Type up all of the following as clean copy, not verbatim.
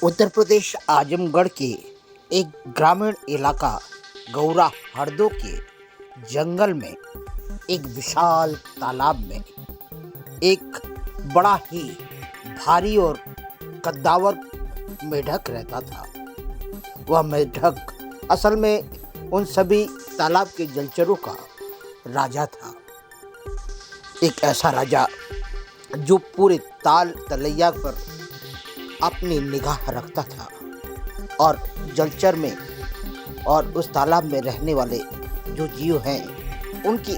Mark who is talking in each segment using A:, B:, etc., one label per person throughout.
A: उत्तर प्रदेश आजमगढ़ के एक ग्रामीण इलाका गौरा हरदो के जंगल में एक विशाल तालाब में एक बड़ा ही भारी और कद्दावर मेढक रहता था। वह मेढक असल में उन सभी तालाब के जलचरों का राजा था। एक ऐसा राजा जो पूरे ताल तलैया पर अपनी निगाह रखता था और जलचर में और उस तालाब में रहने वाले जो जीव हैं उनकी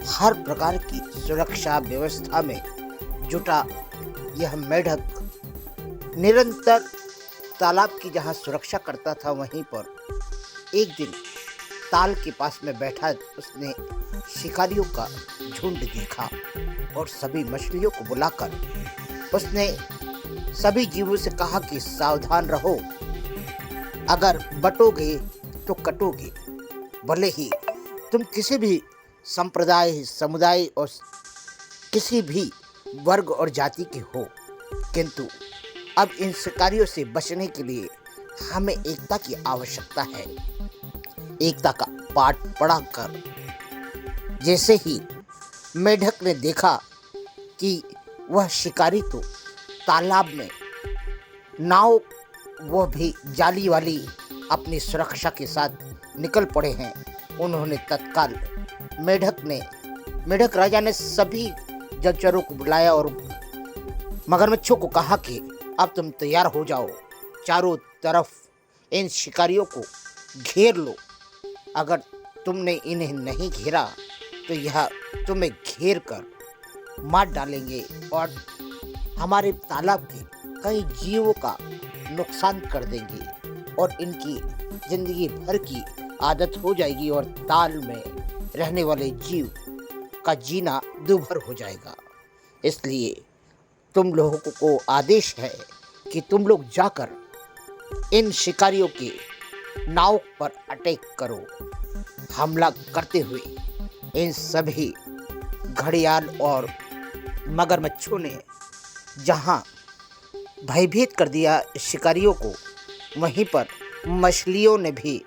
A: हर प्रकार की सुरक्षा व्यवस्था में जुटा यह मेढक निरंतर तालाब की जहाँ सुरक्षा करता था, वहीं पर एक दिन ताल के पास में बैठा उसने शिकारियों का झुंड देखा और सभी मछलियों को बुलाकर उसने सभी जीवों से कहा कि सावधान रहो, अगर बटोगे तो कटोगे। भले ही तुम किसी भी संप्रदाय, समुदाय और किसी भी वर्ग और जाति के हो, किंतु अब इन शिकारियों से बचने के लिए हमें एकता की आवश्यकता है। एकता का पाठ पढ़ाकर जैसे ही मेढक ने देखा कि वह शिकारी तो तालाब में नाव, वो भी जाली वाली, अपनी सुरक्षा के साथ निकल पड़े हैं, उन्होंने तत्काल मेढक राजा ने सभी जलचरों को बुलाया और मगरमच्छों को कहा कि अब तुम तैयार हो जाओ, चारों तरफ इन शिकारियों को घेर लो। अगर तुमने इन्हें नहीं घेरा तो यह तुम्हें घेर कर मार डालेंगे और हमारे तालाब के कई जीवों का नुकसान कर देंगे और इनकी जिंदगी भर की आदत हो जाएगी और ताल में रहने वाले जीव का जीना दूभर हो जाएगा। इसलिए तुम लोगों को आदेश है कि तुम लोग जाकर इन शिकारियों के नाव पर अटैक करो। हमला करते हुए इन सभी घड़ियाल और मगरमच्छों ने जहां भयभीत कर दिया शिकारियों को, वहीं पर मछलियों ने भी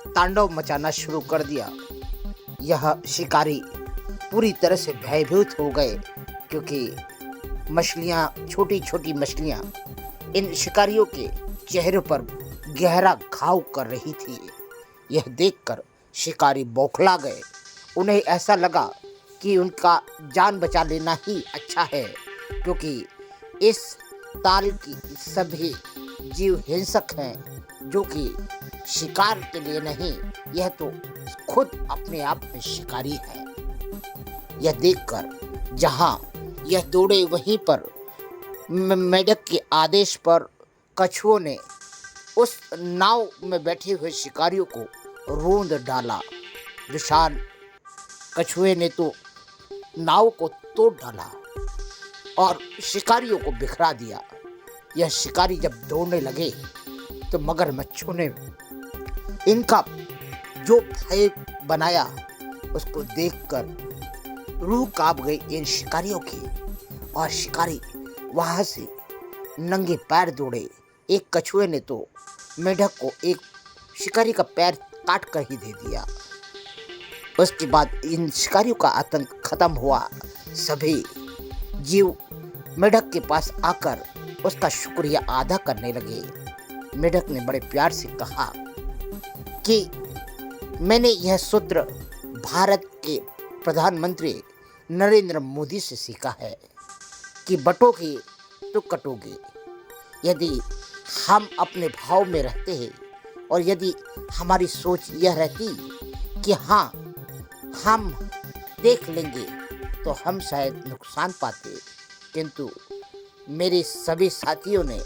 A: तांडव मचाना शुरू कर दिया। यह शिकारी पूरी तरह से भयभीत हो गए क्योंकि मछलियां, छोटी छोटी मछलियां इन शिकारियों के चेहरे पर गहरा घाव कर रही थी। यह देखकर शिकारी बौखला गए। उन्हें ऐसा लगा कि उनका जान बचा लेना ही अच्छा है, क्योंकि इस ताल की सभी जीव हिंसक हैं जो कि शिकार के लिए नहीं, यह तो खुद अपने आप में शिकारी है। यह देखकर जहां यह दौड़े, वहीं पर मेढक के आदेश पर कछुओं ने उस नाव में बैठे हुए शिकारियों को रोंद डाला। विशाल कछुए ने तो नाव को तोड़ डाला और शिकारियों को बिखरा दिया। यह शिकारी जब दौड़ने लगे तो मगरमच्छों ने इनका जो भय बनाया उसको देखकर रूह कांप गई इन शिकारियों की, और शिकारी वहां से नंगे पैर दौड़े। एक कछुए ने तो मेढक को एक शिकारी का पैर काट कर ही दे दिया। उसके बाद इन शिकारियों का आतंक खत्म हुआ। सभी जीव मेढक के पास आकर उसका शुक्रिया अदा करने लगे। मेढक ने बड़े प्यार से कहा कि मैंने यह सूत्र भारत के प्रधानमंत्री नरेंद्र मोदी से सीखा है कि बटोगे तो कटोगे। यदि हम अपने भाव में रहते हैं और यदि हमारी सोच यह रहती कि हाँ, हम देख लेंगे, तो हम शायद नुकसान पाते, किंतु मेरे सभी साथियों ने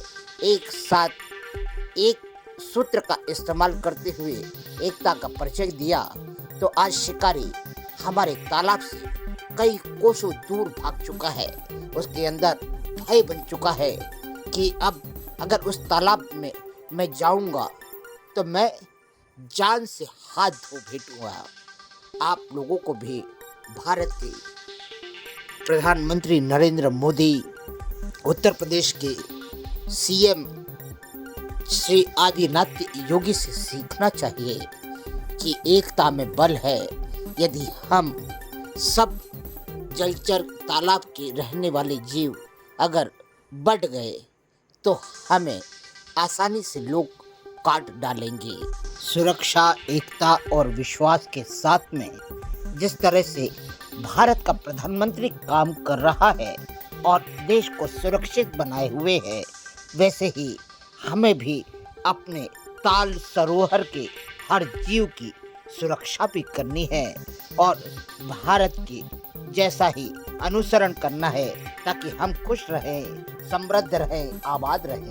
A: एक साथ एक सूत्र का इस्तेमाल करते हुए एकता का परिचय दिया, तो आज शिकारी हमारे तालाब से कई कोसों दूर भाग चुका है। उसके अंदर भय बन चुका है कि अब अगर उस तालाब में मैं जाऊंगा तो मैं जान से हाथ धो बैठूंगा। आप लोगों को भी भारत के प्रधानमंत्री नरेंद्र मोदी, उत्तर प्रदेश के सीएम श्री आदिनाथ योगी से सीखना चाहिए कि एकता में बल है। यदि हम सब जलचर तालाब के रहने वाले जीव अगर बढ़ गए तो हमें आसानी से लोग काट डालेंगे। सुरक्षा, एकता और विश्वास के साथ में जिस तरह से भारत का प्रधानमंत्री काम कर रहा है और देश को सुरक्षित बनाए हुए है, वैसे ही हमें भी अपने ताल सरोवर के हर जीव की सुरक्षा भी करनी है और भारत की जैसा ही अनुसरण करना है ताकि हम खुश रहें, समृद्ध रहें, आबाद रहें।